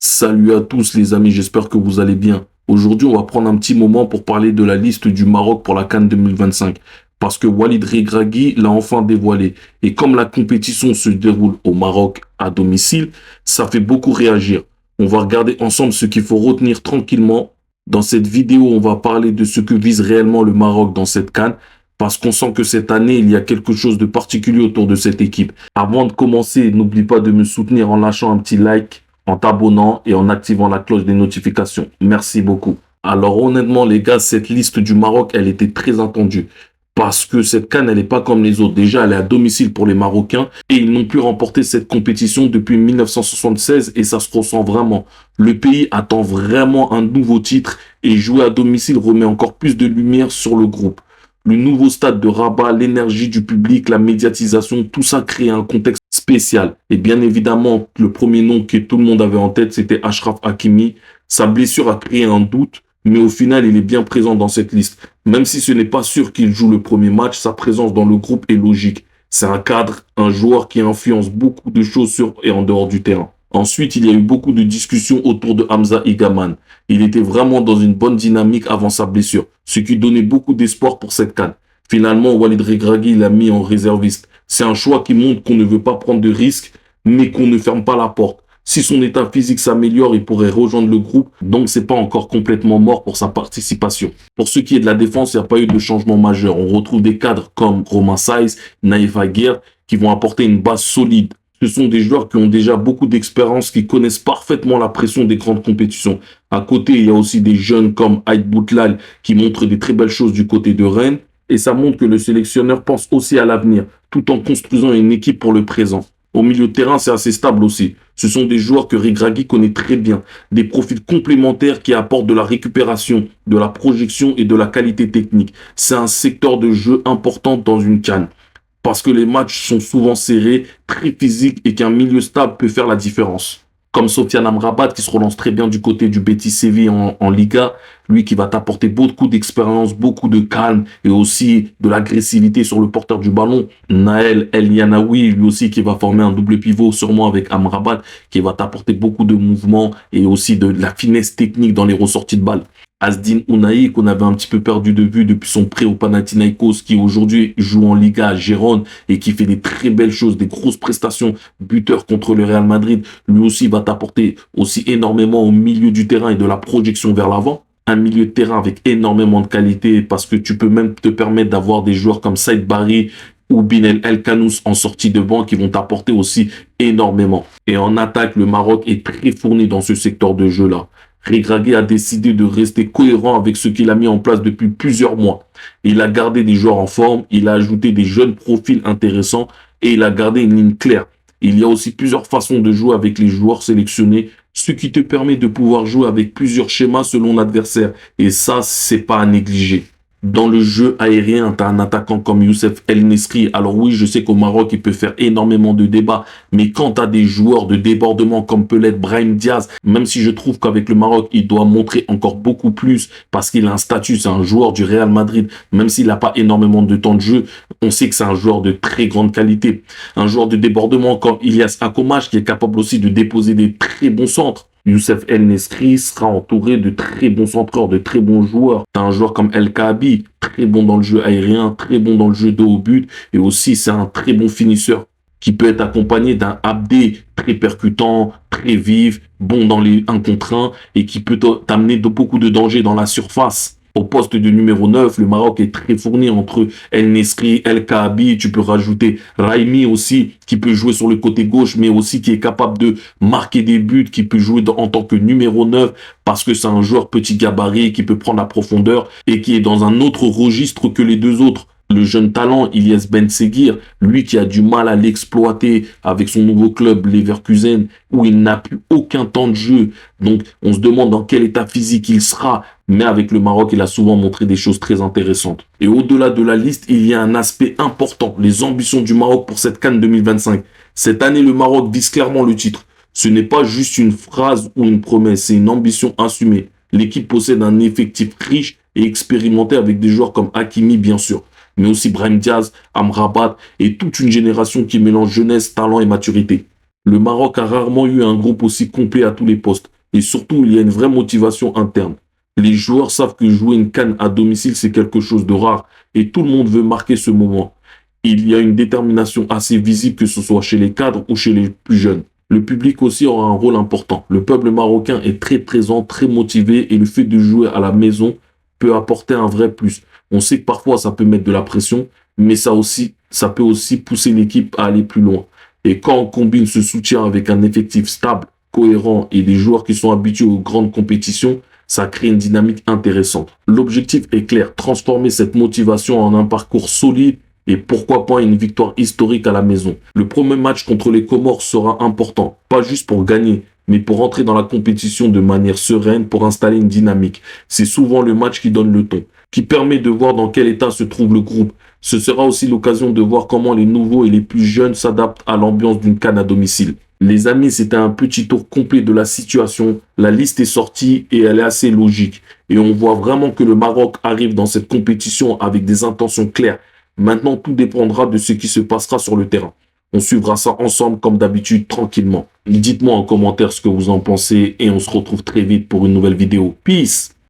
Salut à tous les amis, j'espère que vous allez bien. Aujourd'hui, on va prendre un petit moment pour parler de la liste du Maroc pour la CAN 2025. Parce que Walid Regragui l'a enfin dévoilé. Et comme la compétition se déroule au Maroc à domicile, ça fait beaucoup réagir. On va regarder ensemble ce qu'il faut retenir tranquillement. Dans cette vidéo, on va parler de ce que vise réellement le Maroc dans cette CAN. Parce qu'on sent que cette année, il y a quelque chose de particulier autour de cette équipe. Avant de commencer, n'oublie pas de me soutenir en lâchant un petit like, en t'abonnant et en activant la cloche des notifications. Merci beaucoup. Alors honnêtement les gars, cette liste du Maroc, elle était très attendue. Parce que cette CAN, elle n'est pas comme les autres. Déjà, elle est à domicile pour les Marocains et ils n'ont plus remporté cette compétition depuis 1976 et ça se ressent vraiment. Le pays attend vraiment un nouveau titre et jouer à domicile remet encore plus de lumière sur le groupe. Le nouveau stade de Rabat, l'énergie du public, la médiatisation, tout ça crée un contexte spécial. Et bien évidemment, le premier nom que tout le monde avait en tête, c'était Achraf Hakimi. Sa blessure a créé un doute, mais au final, il est bien présent dans cette liste. Même si ce n'est pas sûr qu'il joue le premier match, sa présence dans le groupe est logique. C'est un cadre, un joueur qui influence beaucoup de choses sur et en dehors du terrain. Ensuite, il y a eu beaucoup de discussions autour de Hamza Igaman. Il était vraiment dans une bonne dynamique avant sa blessure, ce qui donnait beaucoup d'espoir pour cette CAN. Finalement, Walid Regragui l'a mis en réserviste. C'est un choix qui montre qu'on ne veut pas prendre de risques, mais qu'on ne ferme pas la porte. Si son état physique s'améliore, il pourrait rejoindre le groupe, donc c'est pas encore complètement mort pour sa participation. Pour ce qui est de la défense, il n'y a pas eu de changement majeur. On retrouve des cadres comme Romain Saïs, Naïf Aguerre, qui vont apporter une base solide. Ce sont des joueurs qui ont déjà beaucoup d'expérience, qui connaissent parfaitement la pression des grandes compétitions. À côté, il y a aussi des jeunes comme Aïd Boutlal qui montrent des très belles choses du côté de Rennes. Et ça montre que le sélectionneur pense aussi à l'avenir, tout en construisant une équipe pour le présent. Au milieu de terrain, c'est assez stable aussi. Ce sont des joueurs que Regragui connaît très bien, des profils complémentaires qui apportent de la récupération, de la projection et de la qualité technique. C'est un secteur de jeu important dans une CAN, parce que les matchs sont souvent serrés, très physiques et qu'un milieu stable peut faire la différence. Comme Sofiane Amrabat qui se relance très bien du côté du Betis Séville en Liga, lui qui va t'apporter beaucoup d'expérience, beaucoup de calme et aussi de l'agressivité sur le porteur du ballon. Naël El Yanaoui, lui aussi qui va former un double pivot sûrement avec Amrabat, qui va t'apporter beaucoup de mouvements et aussi de la finesse technique dans les ressorties de balles. Asdin Ounahi, qu'on avait un petit peu perdu de vue depuis son prêt au Panathinaikos, qui aujourd'hui joue en Liga à Gérone et qui fait des très belles choses, des grosses prestations, buteur contre le Real Madrid. Lui aussi va t'apporter aussi énormément au milieu du terrain et de la projection vers l'avant. Un milieu de terrain avec énormément de qualité parce que tu peux même te permettre d'avoir des joueurs comme Saïd Barry ou Binel El Kanous en sortie de banc qui vont t'apporter aussi énormément. Et en attaque, le Maroc est très fourni dans ce secteur de jeu-là. Regragui a décidé de rester cohérent avec ce qu'il a mis en place depuis plusieurs mois. Il a gardé des joueurs en forme, il a ajouté des jeunes profils intéressants et il a gardé une ligne claire. Il y a aussi plusieurs façons de jouer avec les joueurs sélectionnés, ce qui te permet de pouvoir jouer avec plusieurs schémas selon l'adversaire. Et ça, c'est pas à négliger. Dans le jeu aérien, tu as un attaquant comme Youssef El Nesri. Alors oui, je sais qu'au Maroc, il peut faire énormément de débats. Mais quand tu as des joueurs de débordement comme peut l'être Brahim Diaz, même si je trouve qu'avec le Maroc, il doit montrer encore beaucoup plus parce qu'il a un statut, c'est un joueur du Real Madrid. Même s'il n'a pas énormément de temps de jeu, on sait que c'est un joueur de très grande qualité. Un joueur de débordement comme Ilias Akomash qui est capable aussi de déposer des très bons centres. Youssef El Nesri sera entouré de très bons centreurs, de très bons joueurs. T'as un joueur comme El Kaabi, très bon dans le jeu aérien, très bon dans le jeu de haut but. Et aussi, c'est un très bon finisseur qui peut être accompagné d'un Abdé très percutant, très vif, bon dans les 1 contre 1 et qui peut t'amener beaucoup de danger dans la surface. Au poste de numéro 9, le Maroc est très fourni entre El Nesri, El Kaabi. Tu peux rajouter Raimi aussi, qui peut jouer sur le côté gauche, mais aussi qui est capable de marquer des buts, qui peut jouer en tant que numéro 9, parce que c'est un joueur petit gabarit, qui peut prendre la profondeur et qui est dans un autre registre que les deux autres. Le jeune talent, Ilyes Ben Seguir, lui qui a du mal à l'exploiter avec son nouveau club, Leverkusen, où il n'a plus aucun temps de jeu. Donc, on se demande dans quel état physique il sera. Mais avec le Maroc, il a souvent montré des choses très intéressantes. Et au-delà de la liste, il y a un aspect important, les ambitions du Maroc pour cette CAN 2025. Cette année, le Maroc vise clairement le titre. Ce n'est pas juste une phrase ou une promesse, c'est une ambition assumée. L'équipe possède un effectif riche et expérimenté avec des joueurs comme Hakimi, bien sûr, mais aussi Brahim Diaz, Amrabat et toute une génération qui mélange jeunesse, talent et maturité. Le Maroc a rarement eu un groupe aussi complet à tous les postes. Et surtout, il y a une vraie motivation interne. Les joueurs savent que jouer une CAN à domicile, c'est quelque chose de rare. Et tout le monde veut marquer ce moment. Il y a une détermination assez visible, que ce soit chez les cadres ou chez les plus jeunes. Le public aussi aura un rôle important. Le peuple marocain est très présent, très motivé, et le fait de jouer à la maison peut apporter un vrai plus. On sait que parfois ça peut mettre de la pression, mais ça peut aussi pousser l'équipe à aller plus loin. Et quand on combine ce soutien avec un effectif stable, cohérent et des joueurs qui sont habitués aux grandes compétitions, ça crée une dynamique intéressante. L'objectif est clair, transformer cette motivation en un parcours solide et pourquoi pas une victoire historique à la maison. Le premier match contre les Comores sera important, pas juste pour gagner, mais pour entrer dans la compétition de manière sereine, pour installer une dynamique. C'est souvent le match qui donne le ton, qui permet de voir dans quel état se trouve le groupe. Ce sera aussi l'occasion de voir comment les nouveaux et les plus jeunes s'adaptent à l'ambiance d'une CAN à domicile. Les amis, c'était un petit tour complet de la situation. La liste est sortie et elle est assez logique. Et on voit vraiment que le Maroc arrive dans cette compétition avec des intentions claires. Maintenant, tout dépendra de ce qui se passera sur le terrain. On suivra ça ensemble comme d'habitude, tranquillement. Dites-moi en commentaire ce que vous en pensez et on se retrouve très vite pour une nouvelle vidéo. Peace!